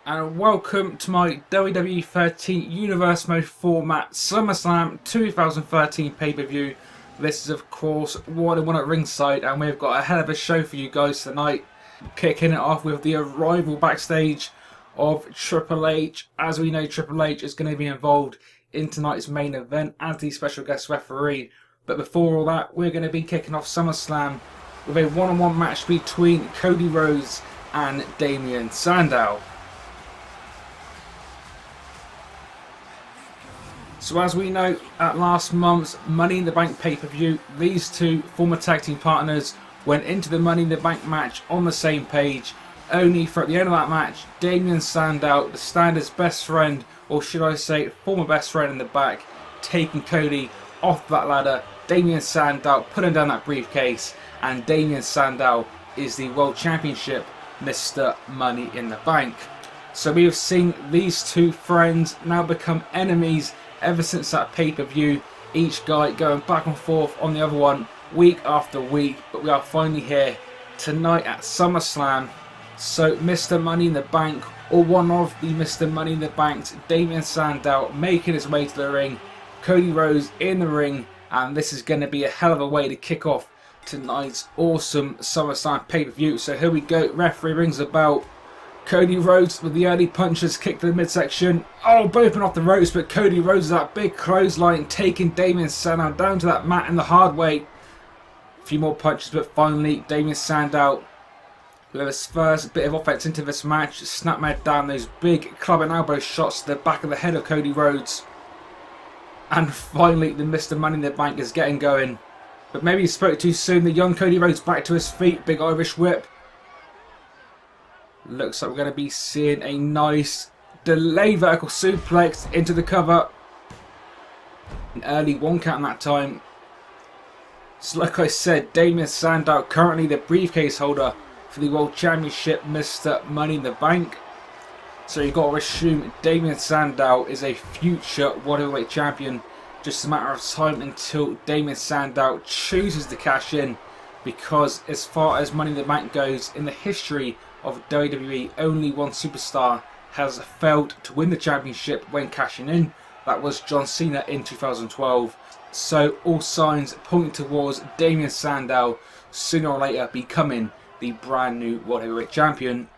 And welcome to my WWE 13 Universe Mode format SummerSlam 2013 pay-per-view. This is of course what I want at ringside, and we've got a hell of a show for you guys tonight. Kicking it off with the arrival backstage of Triple H. As we know, Triple H is going to be involved in tonight's main event as the special guest referee. But before all that, we're going to be kicking off SummerSlam with a one-on-one match between Cody Rhodes and Damien Sandow. So as we know, at last month's Money in the Bank pay-per-view, these two former tag team partners went into the Money in the Bank match on the same page, only for at the end of that match, Damien Sandow, the Standard's best friend, or should I say former best friend in the back, taking Cody off that ladder. Damien Sandow putting down that briefcase, and Damien Sandow is the World Championship Mr. Money in the Bank. So we have seen these two friends now become enemies ever since that pay-per-view, each guy going back and forth on the other one week after week, but we are finally here tonight at SummerSlam. So Mr. Money in the Bank, or one of the Mr. Money in the Banks, Damien Sandow making his way to the ring, Cody Rhodes in the ring, and this is going to be a hell of a way to kick off tonight's awesome SummerSlam pay-per-view. So here we go, referee rings the bell. Cody Rhodes with the early punches, kick to the midsection. Oh, both off the ropes, but Cody Rhodes with that big clothesline, taking Damien Sandow down to that mat in the hard way. A few more punches, but finally Damien Sandow with his first bit of offense into this match, snapmare down those big club and elbow shots to the back of the head of Cody Rhodes. And finally the Mr. Money in the Bank is getting going. But maybe he spoke too soon. The young Cody Rhodes back to his feet, big Irish whip. Looks like we're going to be seeing a nice delayed vertical suplex into the cover. An early one count in that time. So like I said, Damien Sandow currently the briefcase holder for the World Championship Mr. Money in the Bank. So you've got to assume Damien Sandow is a future World Heavyweight Champion. Just a matter of time until Damien Sandow chooses to cash in. Because as far as Money in the Bank goes, in the history of WWE, only one superstar has failed to win the championship when cashing in. That was John Cena in 2012. So all signs point towards Damien Sandow sooner or later becoming the brand new World Heavyweight Champion.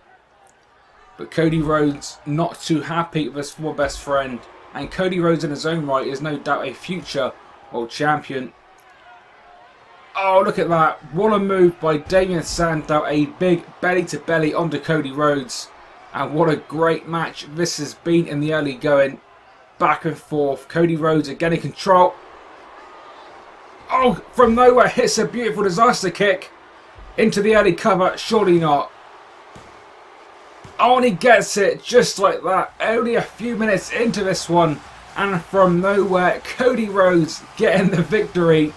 But Cody Rhodes not too happy with his former best friend, and Cody Rhodes in his own right is no doubt a future World Champion. Oh, look at that. What a move by Damien Sandow. A big belly-to-belly onto Cody Rhodes. And what a great match this has been in the early going. Back and forth. Cody Rhodes again in control. Oh, from nowhere hits a beautiful disaster kick. Into the early cover. Surely not. Oh, and he gets it just like that. Only a few minutes into this one. And from nowhere, Cody Rhodes getting the victory.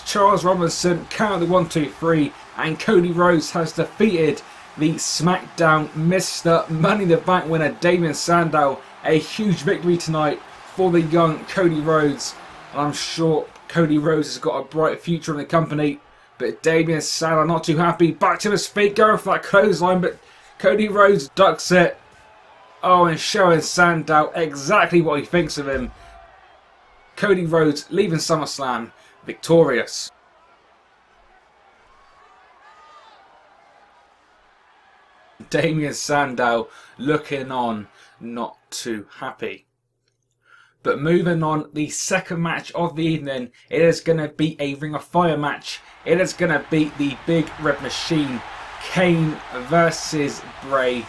Charles Robinson count the 1, 2, 3, and Cody Rhodes has defeated the SmackDown Mr. Money in the Bank winner Damien Sandow. A huge victory tonight for the young Cody Rhodes, and I'm sure Cody Rhodes has got a bright future in the company. But Damien Sandow not too happy, back to his feet, going for that clothesline, but Cody Rhodes ducks it. Oh, and showing Sandow exactly what he thinks of him. Cody Rhodes leaving SummerSlam victorious. Damien Sandow looking on, not too happy. But moving on, the second match of the evening, it is going to be a Ring of Fire match. It is going to be the Big Red Machine, Kane versus Bray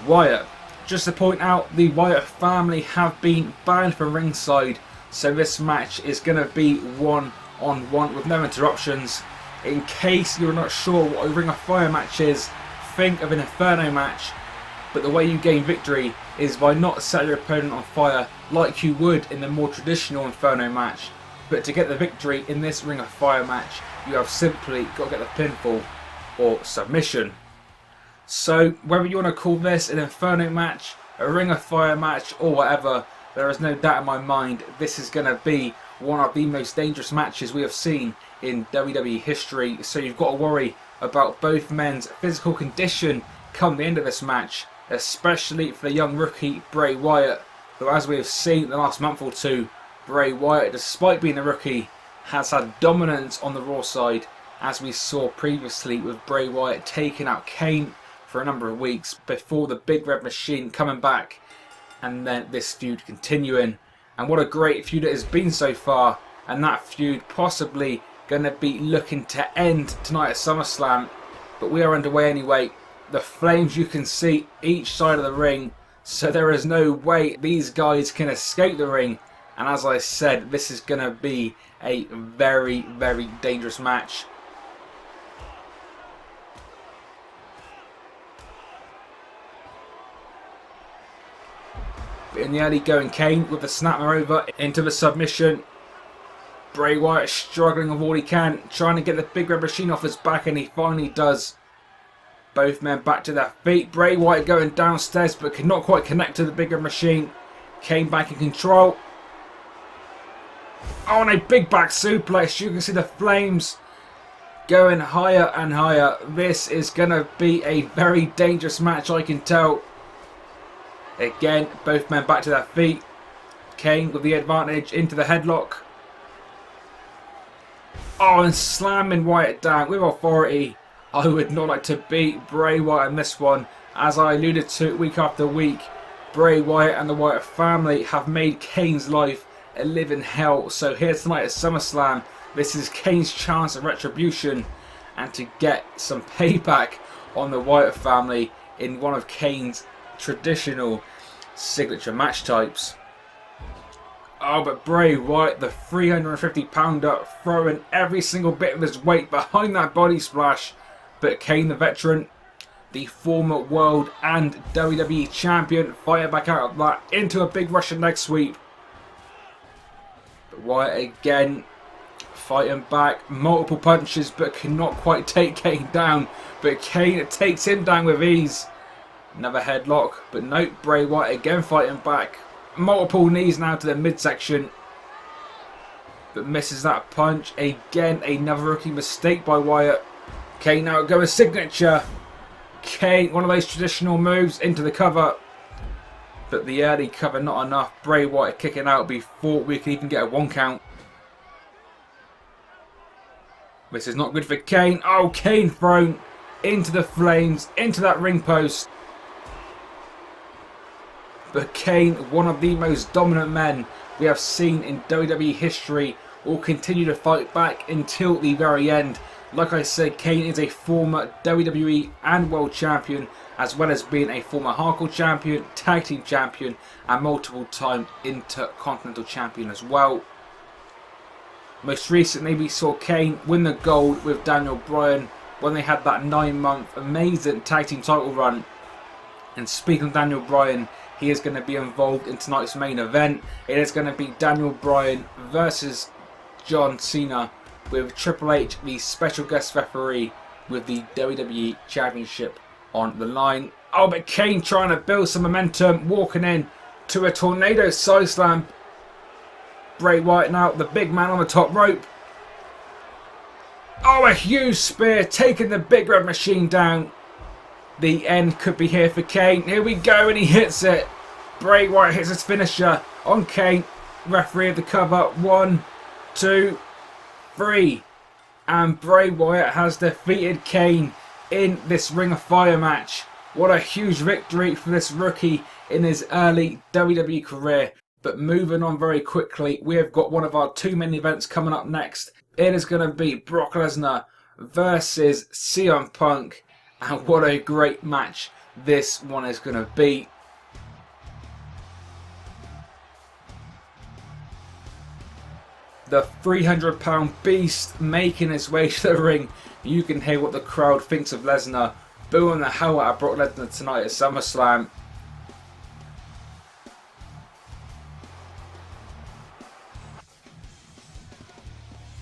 Wyatt. Just to point out, the Wyatt family have been banned from ringside, so this match is going to be one-on-one with no interruptions. In case you're not sure what a Ring of Fire match is, think of an Inferno match, but the way you gain victory is by not setting your opponent on fire like you would in the more traditional Inferno match. But to get the victory in this Ring of Fire match, you have simply got to get the pinfall or submission. So whether you want to call this an Inferno match, a Ring of Fire match, or whatever, there is no doubt in my mind this is going to be one of the most dangerous matches we have seen in WWE history. So you've got to worry about both men's physical condition come the end of this match. especially for the young rookie Bray Wyatt, who, as we have seen in the last month or two, Bray Wyatt, despite being a rookie, has had dominance on the Raw side, as we saw previously with Bray Wyatt taking out Kane for a number of weeks before the Big Red Machine coming back, and then this feud continuing. And what a great feud it has been so far, and that feud possibly going to be looking to end tonight at SummerSlam, but we are underway anyway. The flames you can see each side of the ring, so there is no way these guys can escape the ring, and as I said, this is going to be a very, very dangerous match. In the early going, Kane with the snapper over into the submission. Bray Wyatt struggling with all he can, trying to get the Big Red Machine off his back, and he finally does. Both men back to their feet. Bray Wyatt going downstairs but cannot quite connect to the Big Red Machine. Kane back in control. Oh, and a big back suplex. You can see the flames going higher and higher. This is going to be a very dangerous match, I can tell. Again, both men back to their feet. Kane with the advantage into the headlock. Oh, and slamming Wyatt down with authority. I would not like to beat Bray Wyatt in this one. As I alluded to week after week, Bray Wyatt and the Wyatt family have made Kane's life a living hell. So here tonight at SummerSlam, this is Kane's chance of retribution and to get some payback on the Wyatt family in one of Kane's traditional signature match types. Oh, but Bray Wyatt, the 350-pounder, throwing every single bit of his weight behind that body splash. But Kane, the veteran, the former world and WWE champion, fired back out of that into a big Russian leg sweep. But Wyatt again fighting back, multiple punches, but cannot quite take Kane down. But Kane takes him down with ease. Another headlock, but nope, Bray Wyatt again fighting back. Multiple knees now to the midsection, but misses that punch. Again, another rookie mistake by Wyatt. Kane now going signature. Kane, one of those traditional moves into the cover, but the early cover not enough. Bray Wyatt kicking out before we can even get a 1 count. This is not good for Kane. Oh, Kane thrown into the flames, into that ring post. But Kane, one of the most dominant men we have seen in WWE history, will continue to fight back until the very end. Like I said, Kane is a former WWE and World Champion, as well as being a former Hardcore Champion, Tag Team Champion, and multiple-time Intercontinental Champion as well. Most recently, we saw Kane win the gold with Daniel Bryan when they had that 9-month amazing Tag Team title run. And speaking of Daniel Bryan, he is going to be involved in tonight's main event. It is going to be Daniel Bryan versus John Cena, with Triple H the special guest referee, with the WWE Championship on the line. Oh, but Kane trying to build some momentum, walking in to a tornado side slam. Bray Wyatt now, the big man on the top rope. Oh, a huge spear, taking the Big Red Machine down. The end could be here for Kane. Here we go, and he hits it. Bray Wyatt hits his finisher on Kane. Referee of the cover. 1, 2, 3. And Bray Wyatt has defeated Kane in this Ring of Fire match. What a huge victory for this rookie in his early WWE career. But moving on very quickly, we have got one of our 2 main events coming up next. It is going to be Brock Lesnar versus CM Punk. And what a great match this one is going to be. The 300-pound beast making his way to the ring. You can hear what the crowd thinks of Lesnar. Booing the hell out of Brock Lesnar tonight at SummerSlam.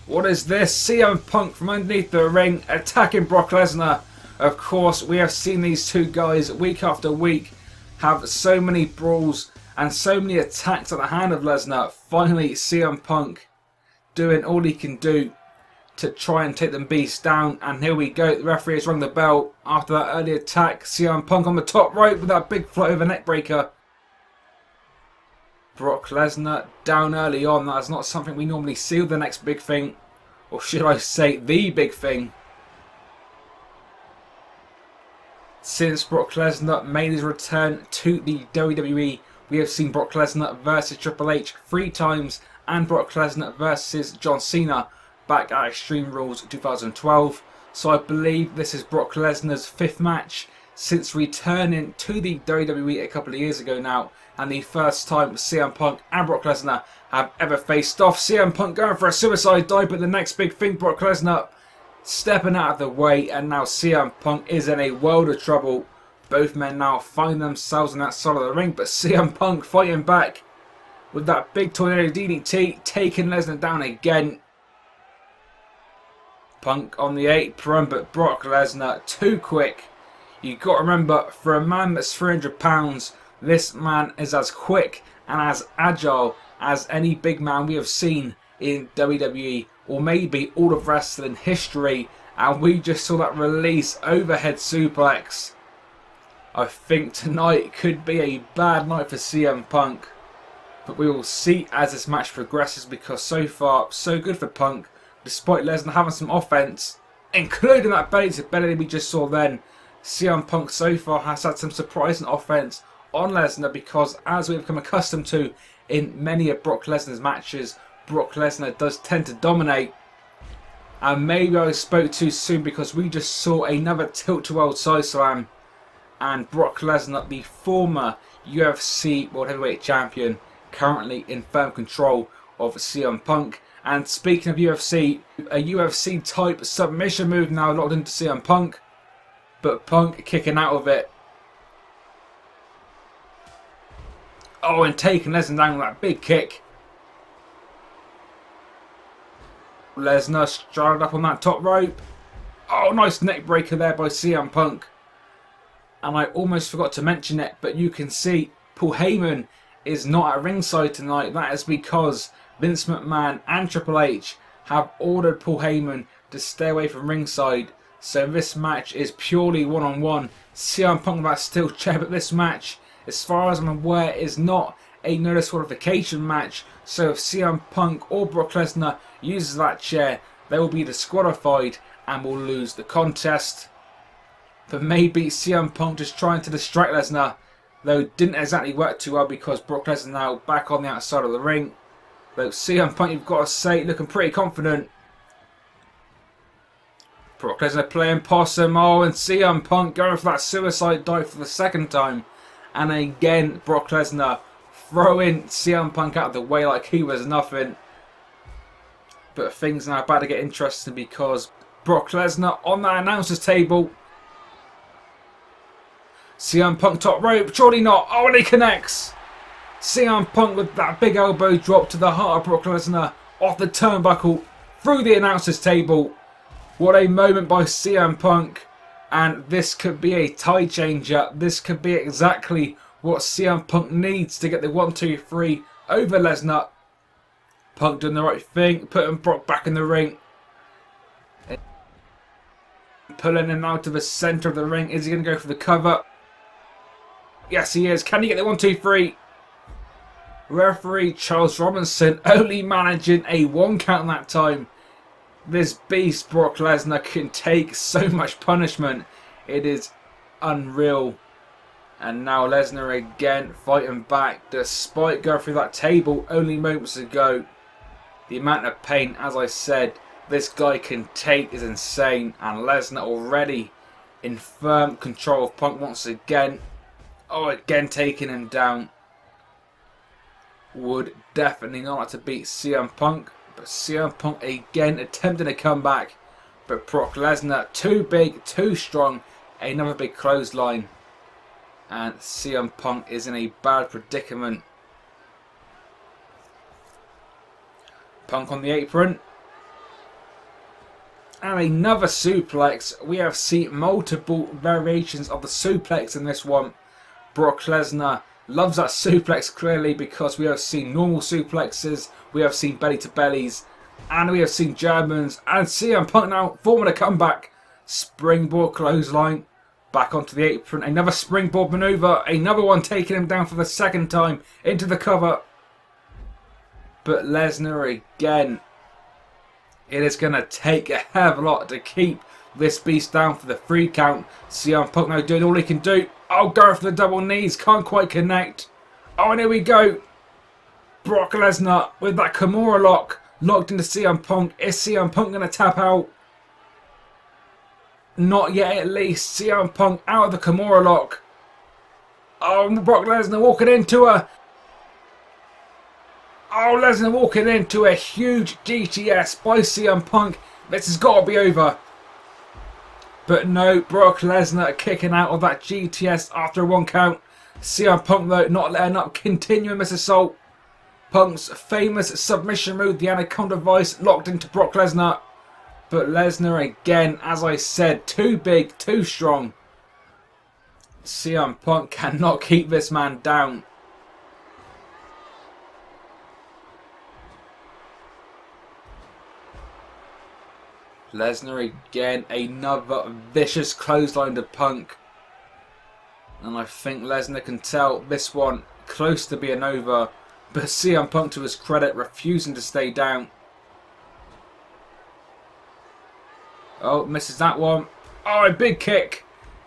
What is this? CM Punk from underneath the ring attacking Brock Lesnar. Of course, we have seen these two guys week after week have so many brawls and so many attacks at the hand of Lesnar. Finally, CM Punk doing all he can do to try and take them beasts down. And here we go. The referee has rung the bell after that early attack. CM Punk on the top rope with that big float over neck breaker. Brock Lesnar down early on. That's not something we normally see with the next big thing. Or should I say the big thing. Since Brock Lesnar made his return to the WWE, we have seen Brock Lesnar versus Triple H 3 times and Brock Lesnar versus John Cena back at Extreme Rules 2012. So I believe this is Brock Lesnar's 5th match since returning to the WWE a couple of years ago now, and the first time CM Punk and Brock Lesnar have ever faced off. CM Punk going for a suicide dive, but the next big thing, Brock Lesnar stepping out of the way, and now CM Punk is in a world of trouble. Both men now find themselves on that side of the ring, but CM Punk fighting back with that big tornado DDT, taking Lesnar down again. Punk on the apron, but Brock Lesnar too quick. You got to remember, for a man that's 300 pounds, this man is as quick and as agile as any big man we have seen in WWE, or maybe all of wrestling history. And we just saw that release overhead suplex. I think tonight could be a bad night for CM Punk, but we will see as this match progresses, because so far so good for Punk, despite Lesnar having some offense, including that belly to belly we just saw then. CM Punk so far has had some surprising offense on Lesnar, because as we've become accustomed to in many of Brock Lesnar's matches, Brock Lesnar does tend to dominate. And maybe I spoke too soon, because we just saw another tilt-to-world side slam, and Brock Lesnar, the former UFC World Heavyweight Champion, currently in firm control of CM Punk. And speaking of UFC, a UFC type submission move now locked into CM Punk, but Punk kicking out of it. Oh, and taking Lesnar down with that big kick. Lesnar straddled up on that top rope. Oh, nice neck breaker there by CM Punk. And I almost forgot to mention it, but you can see Paul Heyman is not at ringside tonight. That is because Vince McMahon and Triple H have ordered Paul Heyman to stay away from ringside. So this match is purely one-on-one. CM Punk with that steel chair, but this match, as far as I'm aware, is not a no disqualification match. So if CM Punk or Brock Lesnar uses that chair, they will be disqualified and will lose the contest. But maybe CM Punk just trying to distract Lesnar, though didn't exactly work too well, because Brock Lesnar now back on the outside of the ring. But CM Punk, you've got to say, looking pretty confident. Brock Lesnar playing possum. Oh, and CM Punk going for that suicide dive for the 2nd time. And again, Brock Lesnar throwing CM Punk out of the way like he was nothing. But things are now about to get interesting, because Brock Lesnar on that announcer's table. CM Punk top rope, surely not. Oh, and he connects. CM Punk with that big elbow drop to the heart of Brock Lesnar off the turnbuckle through the announcer's table. What a moment by CM Punk. And this could be a tie changer. This could be exactly what CM Punk needs to get the 1-2-3 over Lesnar. Punk doing the right thing, putting Brock back in the ring. Pulling him out to the centre of the ring. Is he going to go for the cover? Yes, he is. Can he get the 1-2-3? Referee Charles Robinson only managing a 1 count that time. This beast Brock Lesnar can take so much punishment. It is unreal. And now Lesnar again fighting back, despite going through that table only moments ago. The amount of pain, as I said, this guy can take is insane. And Lesnar already in firm control of Punk once again. Oh, again taking him down. Would definitely not like to beat CM Punk. But CM Punk again attempting a comeback. But Brock Lesnar too big, too strong. Another big clothesline. And CM Punk is in a bad predicament. Punk on the apron. And another suplex. We have seen multiple variations of the suplex in this one. Brock Lesnar loves that suplex clearly, because we have seen normal suplexes, we have seen belly to bellies, And we have seen Germans and CM Punk now forming a comeback. Springboard clothesline. Back onto the apron. Another springboard maneuver. Another one taking him down for the second time into the cover. But Lesnar again. It is going to take a hell of a lot to keep this beast down for the 3 count. CM Punk now doing all he can do. Oh, going for the double knees. Can't quite connect. Oh, and here we go. Brock Lesnar with that Kimura lock. Locked into CM Punk. Is CM Punk going to tap out? Not yet, at least. CM Punk out of the Kimura lock. Oh, Brock Lesnar walking into a... Oh, Lesnar walking into a huge GTS by CM Punk. This has got to be over. But no, Brock Lesnar kicking out of that GTS after a 1 count. CM Punk, though, not letting up, continuing this assault. Punk's famous submission move, the Anaconda Vice, locked into Brock Lesnar. But Lesnar again, as I said, too big, too strong. CM Punk cannot keep this man down. Lesnar again, another vicious clothesline to Punk. And I think Lesnar can tell this one close to being over. But CM Punk, to his credit, refusing to stay down. Oh, misses that one. Oh, a big kick.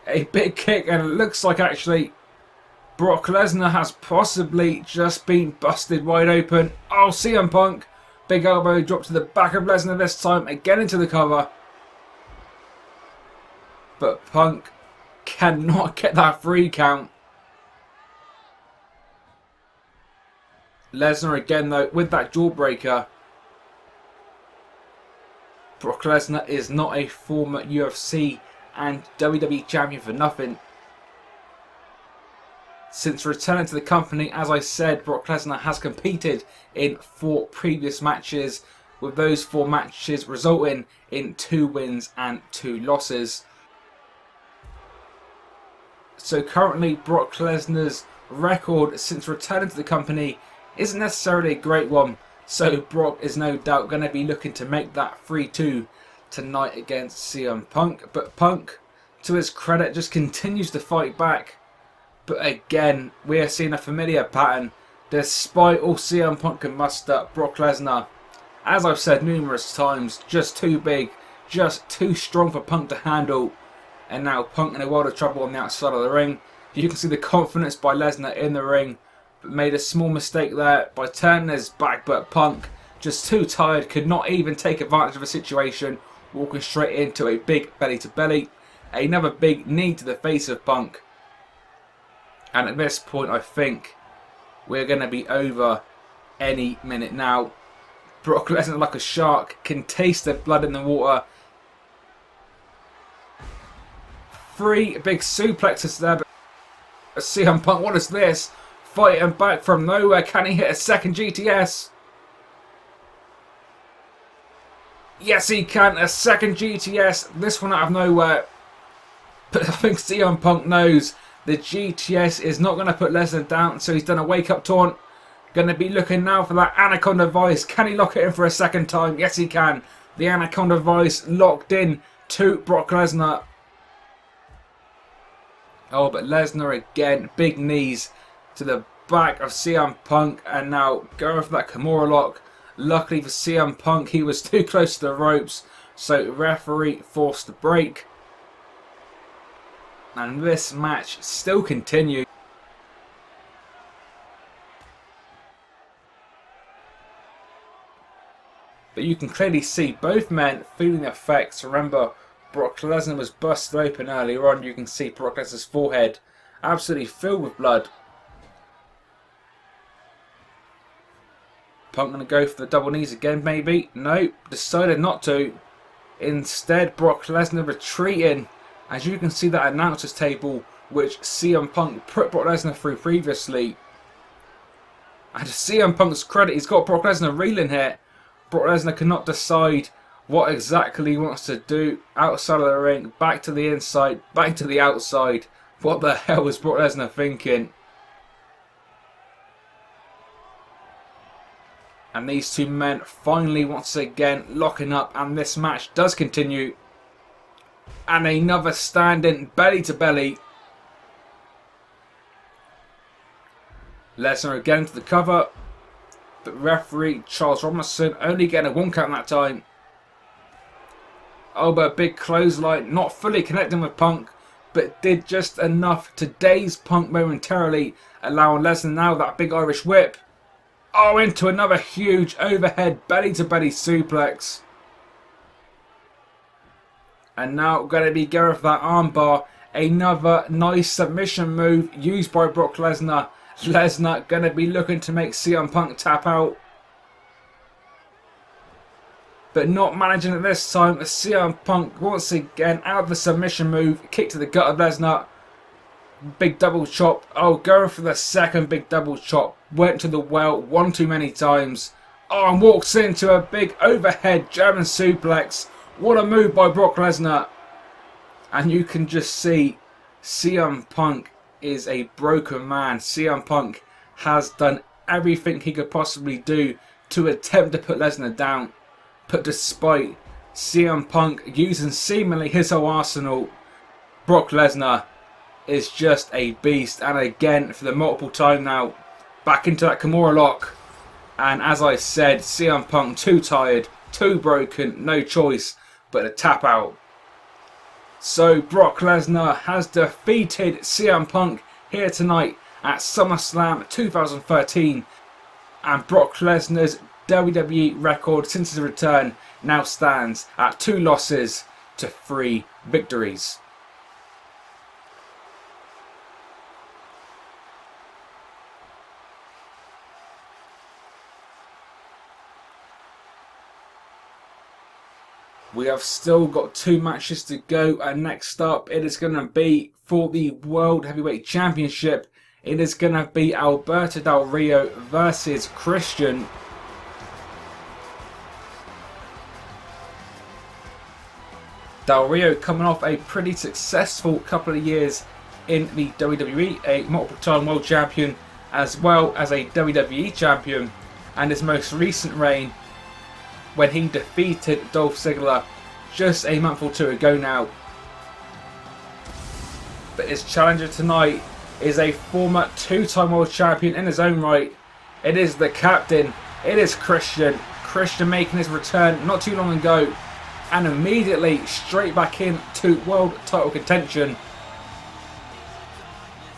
A big kick, and it looks like actually Brock Lesnar has possibly just been busted wide open. Oh, CM Punk. Big elbow drop to the back of Lesnar this time. Again into the cover. But Punk cannot get that 3 count. Lesnar again, though, with that jawbreaker. Brock Lesnar is not a former UFC and WWE champion for nothing. Since returning to the company, as I said, Brock Lesnar has competed in 4 previous matches, with those 4 matches resulting in 2 wins and 2 losses. So currently, Brock Lesnar's record since returning to the company isn't necessarily a great one. So Brock is no doubt going to be looking to make that 3-2 tonight against CM Punk. But Punk, to his credit, just continues to fight back. But again, we are seeing a familiar pattern. Despite all CM Punk can muster, Brock Lesnar, as I've said numerous times, just too big, just too strong for Punk to handle. And now Punk in a world of trouble on the outside of the ring. You can see the confidence by Lesnar in the ring. But made a small mistake there by turning his back, but Punk, just too tired, could not even take advantage of the situation, walking straight into a big belly to belly. Another big knee to the face of Punk. And at this point, I think we're going to be over any minute now. Brock Lesnar, like a shark, can taste the blood in the water. 3 big suplexes there. But CM Punk, what is this? Fighting back from nowhere. Can he hit a second GTS? Yes, he can. A second GTS. This one out of nowhere. But I think CM Punk knows the GTS is not going to put Lesnar down. So he's done a wake-up taunt. Going to be looking now for that Anaconda Vice. Can he lock it in for a second time? Yes, he can. The Anaconda Vice locked in to Brock Lesnar. Oh, but Lesnar again. Big knees to the back of CM Punk, and now going for that Kimura lock. Luckily for CM Punk, he was too close to the ropes, so referee forced the break. And this match still continues. But you can clearly see both men feeling the effects. Remember, Brock Lesnar was busted open earlier on. You can see Brock Lesnar's forehead absolutely filled with blood. Punk going to go for the double knees again, maybe? No, decided not to. Instead, Brock Lesnar retreating. As you can see that announcer's table, which CM Punk put Brock Lesnar through previously. And to CM Punk's credit, he's got Brock Lesnar reeling here. Brock Lesnar cannot decide what exactly he wants to do outside of the ring. Back to the inside, back to the outside. What the hell was Brock Lesnar thinking? And these two men finally once again locking up, and this match does continue. And another stand-in belly to belly. Lesnar again into the cover. But referee Charles Robinson only getting a 1 count that time. Oh, but a big clothesline, not fully connecting with Punk, but did just enough to daze Punk momentarily, allowing Lesnar now that big Irish whip. Oh, into another huge overhead belly-to-belly suplex. And now going to be going for that armbar. Another nice submission move used by Brock Lesnar. Lesnar going to be looking to make CM Punk tap out. But not managing it this time. CM Punk once again out of the submission move. Kick to the gut of Lesnar. Big double chop. Oh, going for the second big double chop. Went to the well one too many times. Oh, and walks into a big overhead German suplex. What a move by Brock Lesnar. And you can just see CM Punk is a broken man. CM Punk has done everything he could possibly do to attempt to put Lesnar down. But despite CM Punk using seemingly his whole arsenal, Brock Lesnar is just a beast. And again, for the multiple time now, back into that Kimura lock. And as I said, CM Punk too tired, too broken, no choice but to tap out. So Brock Lesnar has defeated CM Punk here tonight at SummerSlam 2013. And Brock Lesnar's WWE record since his return now stands at 2 losses to 3 victories. We have still got 2 matches to go, and next up it is going to be for the World Heavyweight Championship. It is going to be Alberto Del Rio versus Christian. Del Rio coming off a pretty successful couple of years in the WWE, a multiple-time world champion as well as a WWE champion, and his most recent reign when he defeated Dolph Ziggler just a month or 2 ago now. But his challenger tonight is a former 2-time world champion in his own right. It is the captain. It is Christian. Christian making his return not too long ago, and immediately straight back into world title contention.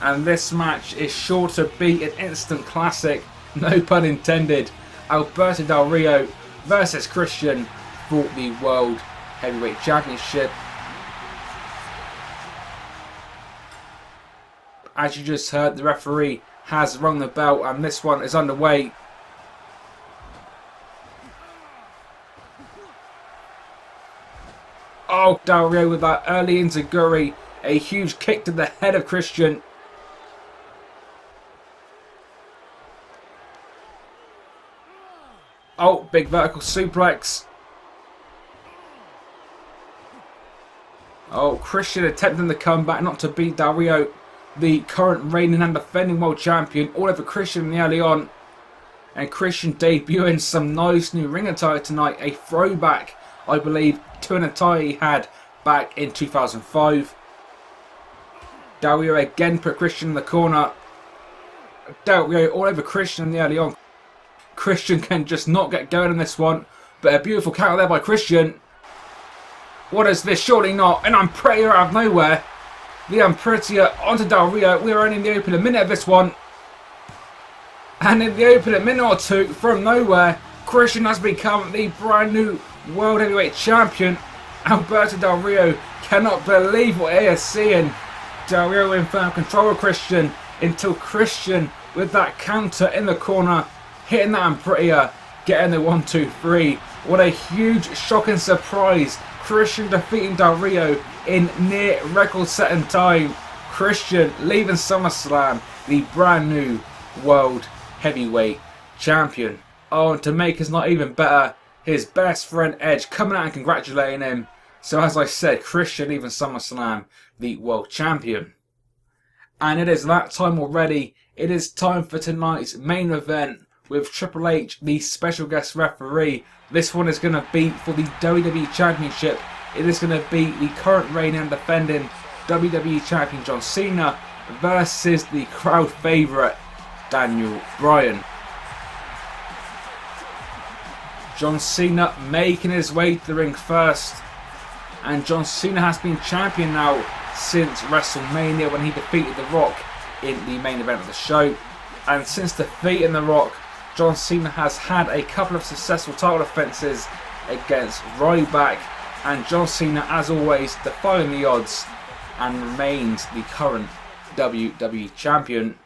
And this match is sure to be an instant classic, no pun intended. Alberto Del Rio versus Christian for the World Heavyweight Championship. As you just heard, the referee has rung the bell and this one is underway. Oh, Del Rio with that early enziguri. A huge kick to the head of Christian. Oh, big vertical suplex. Oh, Christian attempting the comeback, not to beat Del Rio, the current reigning and defending world champion, all over Christian early on. And Christian debuting some nice new ring attire tonight, a throwback, I believe, to an attire he had back in 2005. Del Rio again put Christian in the corner. Del Rio all over Christian early on. Christian can just not get going in this one, but a beautiful counter there by Christian. What is this? Surely not. An Unprettier out of nowhere. The Unprettier onto Del Rio. We are only in the opening minute of this one. And in the opening minute or 2, from nowhere, Christian has become the brand new World Heavyweight Champion. Alberto Del Rio cannot believe what he is seeing. Del Rio in firm control of Christian until Christian with that counter in the corner, hitting that Unprettier, getting the 1, 2, 3. What a huge shocking surprise. Christian defeating Del Rio in near record setting time. Christian leaving SummerSlam the brand new World Heavyweight Champion. Oh, and to make us not even better, his best friend Edge coming out and congratulating him. So as I said, Christian leaving SummerSlam the World Champion. And it is that time already. It is time for tonight's main event with Triple H, the special guest referee. This one is going to be for the WWE Championship. It is going to be the current reigning and defending WWE Champion John Cena versus the crowd favourite Daniel Bryan. John Cena making his way to the ring first, and John Cena has been champion now since WrestleMania when he defeated The Rock in the main event of the show. And since defeating The Rock, John Cena has had a couple of successful title defences against Ryback, and John Cena, as always, defying the odds and remains the current WWE Champion.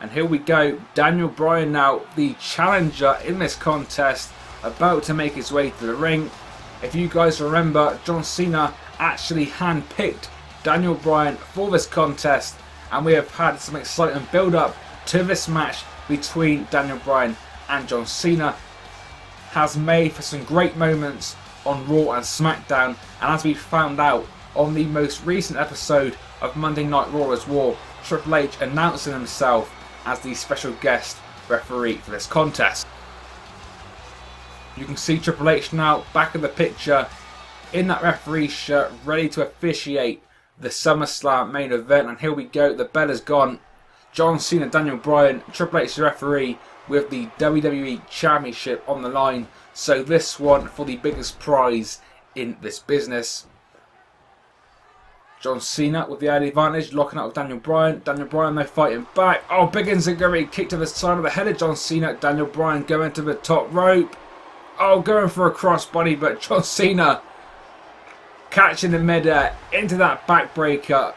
And here we go, Daniel Bryan now, the challenger in this contest, about to make his way to the ring. If you guys remember, John Cena actually handpicked Daniel Bryan for this contest, and we have had some exciting build-up to this match between Daniel Bryan and John Cena. Has made for some great moments on Raw and SmackDown, and as we found out on the most recent episode of Monday Night Raw as War, Triple H announcing himself as the special guest referee for this contest. You can see Triple H now back in the picture in that referee shirt, ready to officiate the Summerslam main event. And here we go, the bell is gone. John Cena, Daniel Bryan, Triple H the referee with the WWE Championship on the line. So this one for the biggest prize in this business. John Cena with the early advantage, locking up with Daniel Bryan. Daniel Bryan though fighting back. Oh, big enziguri kick to the side of the head of John Cena. Daniel Bryan going to the top rope. Oh, going for a crossbody, but John Cena catching the midair into that backbreaker.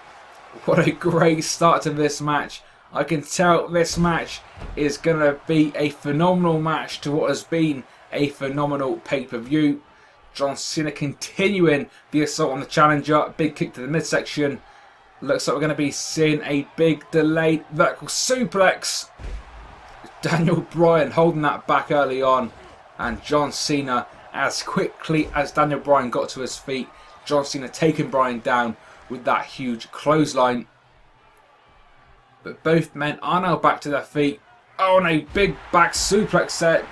What a great start to this match. I can tell this match is going to be a phenomenal match to what has been a phenomenal pay-per-view. John Cena continuing the assault on the challenger. Big kick to the midsection. Looks like we're going to be seeing a big delayed vertical suplex. Daniel Bryan holding that back early on. And John Cena, as quickly as Daniel Bryan got to his feet, John Cena taking Bryan down with that huge clothesline. But both men are now back to their feet. Oh, and a big back suplex set.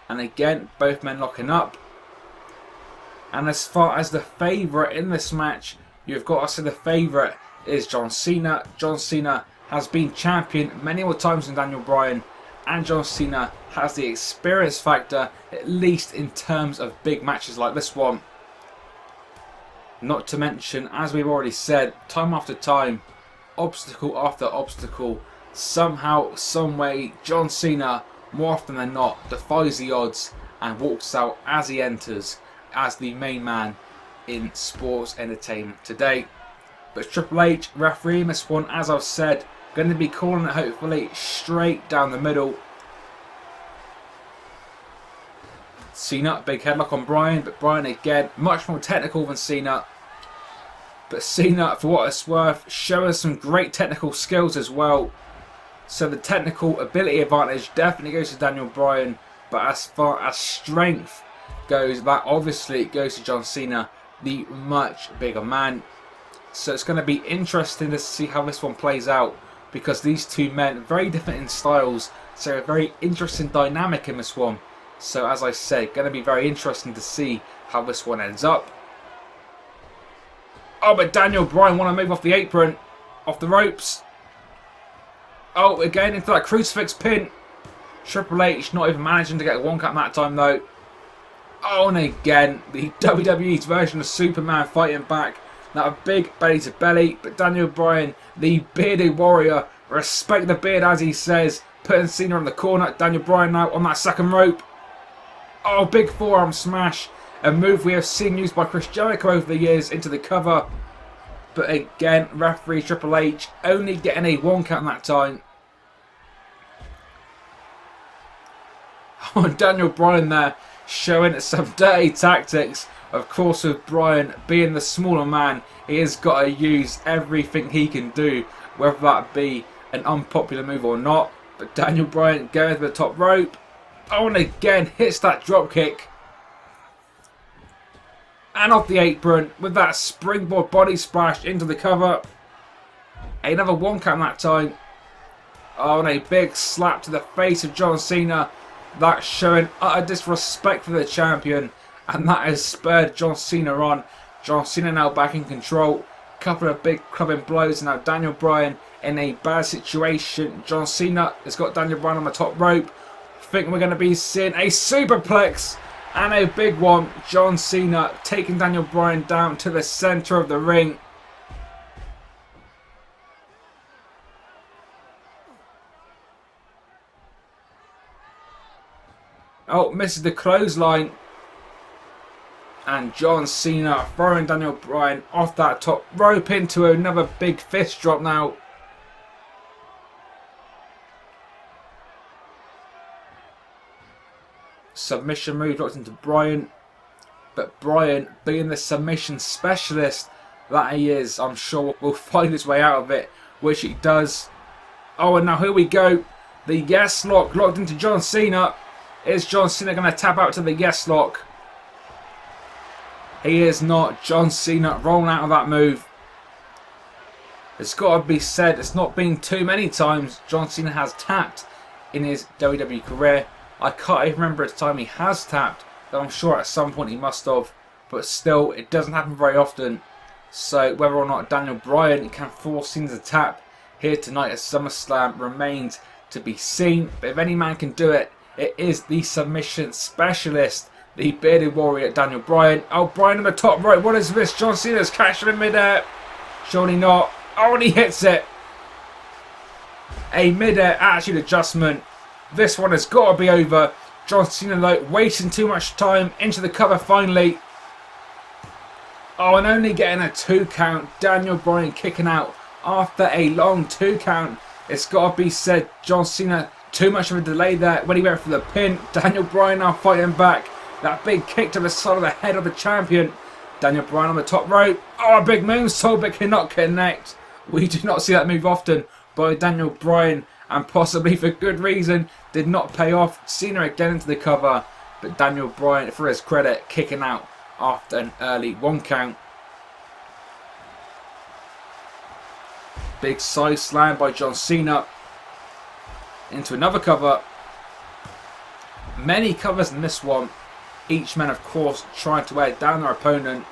And again, both men locking up. And as far as the favourite in this match, you've got to say the favourite is John Cena. John Cena has been champion many more times than Daniel Bryan. And John Cena has the experience factor, at least in terms of big matches like this one. Not to mention, as we've already said, time after time, obstacle after obstacle, somehow, someway, John Cena, more often than not, defies the odds and walks out as he enters as the main man in sports entertainment today. But Triple H refereeing this one, as I've said, going to be calling it hopefully straight down the middle. Cena, big headlock on Bryan, but Bryan again, much more technical than Cena. But Cena, for what it's worth, showing some great technical skills as well. So the technical ability advantage definitely goes to Daniel Bryan. But as far as strength goes, that obviously goes to John Cena, the much bigger man. So it's going to be interesting to see how this one plays out, because these two men, very different in styles, so a very interesting dynamic in this one. So as I said, going to be very interesting to see how this one ends up. Oh, but Daniel Bryan want to move off the apron, off the ropes. Oh, again into that crucifix pin. Triple H not even managing to get a one count that time though. Oh, and again, the WWE's version of Superman fighting back. Now a big belly to belly, but Daniel Bryan, the bearded warrior, respect the beard as he says, putting Cena in the corner. Daniel Bryan now on that second rope. Oh, big forearm smash. A move we have seen used by Chris Jericho over the years into the cover. But again, referee Triple H only getting a one count that time. Oh, and Daniel Bryan there showing some dirty tactics. Of course, with Bryan being the smaller man, he has got to use everything he can do, whether that be an unpopular move or not. But Daniel Bryan going to the top rope. Oh, and again hits that drop kick. And off the apron with that springboard body splash into the cover. Another 1 count that time. Oh, and a big slap to the face of John Cena. That's showing utter disrespect for the champion. And that has spurred John Cena on. John Cena now back in control. Couple of big clubbing blows. Now Daniel Bryan in a bad situation. John Cena has got Daniel Bryan on the top rope. Think we're going to be seeing a superplex. And a big one. John Cena taking Daniel Bryan down to the center of the ring. Oh, misses the clothesline. And John Cena throwing Daniel Bryan off that top rope into another big fist drop now. Submission move locked into Bryan. But Bryan, being the submission specialist that he is, I'm sure will find his way out of it, which he does. Oh, and now here we go. The yes lock locked into John Cena. Is John Cena going to tap out to the yes lock? He is not. John Cena rolling out of that move. It's got to be said, it's not been too many times John Cena has tapped in his WWE career. I can't even remember a time he has tapped, though I'm sure at some point he must have. But still, it doesn't happen very often. So whether or not Daniel Bryan can force Cena to tap here tonight at SummerSlam remains to be seen. But if any man can do it, it is the submission specialist, the bearded warrior Daniel Bryan. Oh, Bryan on the top right. What is this? John Cena's catching him in midair. Surely not. Oh, and he hits it. A midair attitude adjustment. This one has got to be over. John Cena, though, wasting too much time into the cover finally. Oh, and only getting a 2 count. Daniel Bryan kicking out after a long 2 count. It's got to be said, John Cena, too much of a delay there when he went for the pin. Daniel Bryan now fighting back. That big kick to the side of the head of the champion. Daniel Bryan on the top rope. Oh, a big moonsault, but cannot connect. We do not see that move often by Daniel Bryan, and possibly for good reason. Did not pay off. Cena again into the cover, but Daniel Bryan, for his credit, kicking out after an early 1 count. Big side slam by John Cena into another cover. Many covers in this one. Each man, of course, trying to wear down their opponent.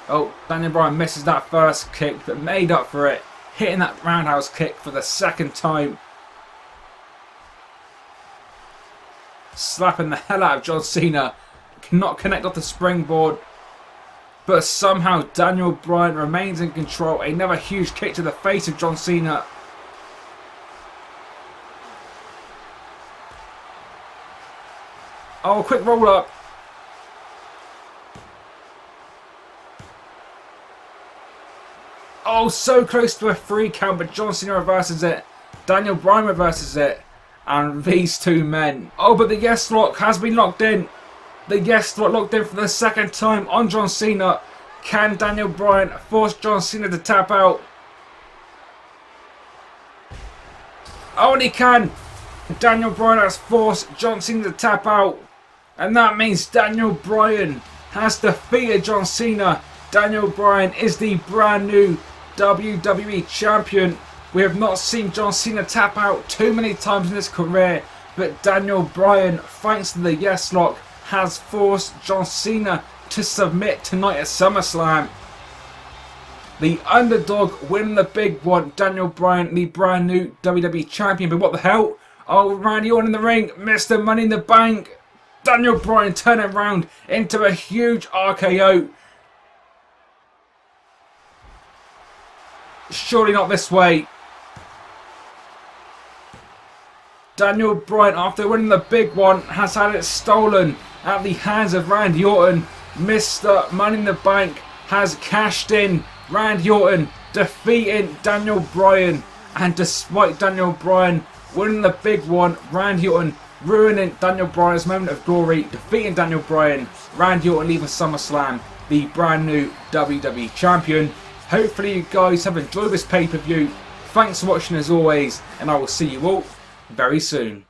Oh, Daniel Bryan misses that first kick, but made up for it, hitting that roundhouse kick for the 2nd time. Slapping the hell out of John Cena. Cannot connect off the springboard. But somehow Daniel Bryan remains in control. Another huge kick to the face of John Cena. Oh, quick roll up. Oh, so close to a 3 count, but John Cena reverses it. Daniel Bryan reverses it. And these two men. Oh, but the yes lock has been locked in. The yes lock locked in for the 2nd time on John Cena. Can Daniel Bryan force John Cena to tap out? Oh, and he can. Daniel Bryan has forced John Cena to tap out. And that means Daniel Bryan has defeated John Cena. Daniel Bryan is the brand new WWE Champion. We have not seen John Cena tap out too many times in his career, but Daniel Bryan, thanks to the yes lock, has forced John Cena to submit tonight at SummerSlam. The underdog winning the big one. Daniel Bryan, the brand new WWE Champion. But what the hell? Oh, Randy Orton in the ring. Mr. Money in the Bank. Daniel Bryan turning around into a huge RKO. Surely not this way. Daniel Bryan, after winning the big one, has had it stolen at the hands of Randy Orton. Mr. Money in the Bank has cashed in. Randy Orton defeating Daniel Bryan. And despite Daniel Bryan winning the big one, Randy Orton ruining Daniel Bryan's moment of glory, defeating Daniel Bryan. Randy Orton leaving SummerSlam the brand new WWE Champion. Hopefully you guys have enjoyed this pay-per-view. Thanks for watching as always, and I will see you all very soon.